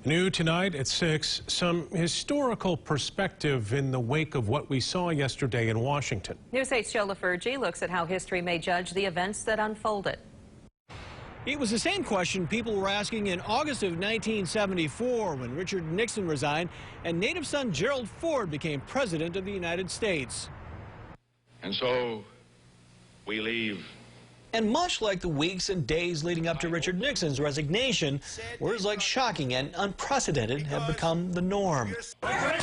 New tonight at 6, some historical perspective in the wake of what we saw yesterday in Washington. News 8's Joe LaFurgey looks at how history may judge the events that unfolded. It was the same question people were asking in August of 1974 when Richard Nixon resigned and native son Gerald Ford became president of the United States. And so we leave. And much like the weeks and days leading up to Richard Nixon's resignation, words like shocking and unprecedented have become the norm. But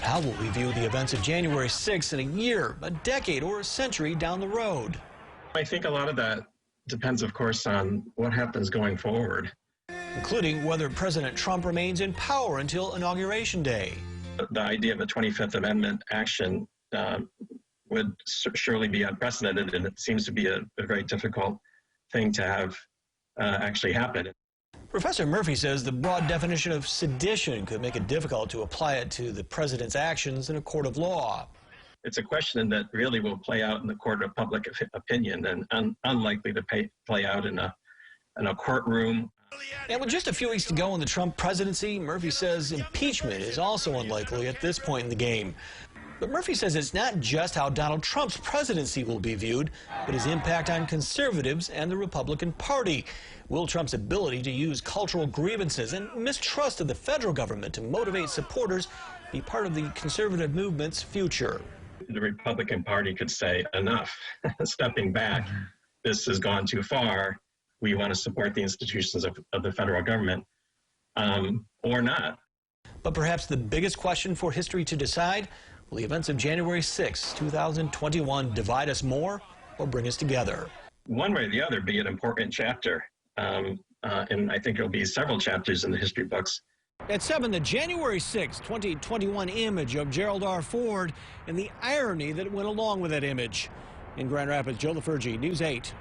how will we view the events of January 6th in a year, a decade, or a century down the road? I think a lot of that depends, of course, on what happens going forward, including whether President Trump remains in power until Inauguration Day. The idea of a 25th Amendment action would surely be unprecedented, and it seems to be a very difficult thing to have actually happen. Professor Murphy says the broad definition of sedition could make it difficult to apply it to the president's actions in a court of law. It's a question that really will play out in the court of public opinion and unlikely to play out in a courtroom. And with just a few weeks to go in the Trump presidency, Murphy says impeachment is also unlikely at this point in the game. But Murphy says it's not just how Donald Trump's presidency will be viewed, but his impact on conservatives and the Republican Party. Will Trump's ability to use cultural grievances and mistrust of the federal government to motivate supporters be part of the conservative movement's future? The Republican Party could say, enough, stepping back, this has gone too far, we want to support the institutions of the federal government, or not. But perhaps the biggest question for history to decide: will the events of January 6, 2021 divide us more or bring us together? One way or the other, be an important chapter, and I think it'll be several chapters in the history books. At 7, the January 6, 2021 image of Gerald R. Ford and the irony that went along with that image. In Grand Rapids, Joe LaFurgey, News 8.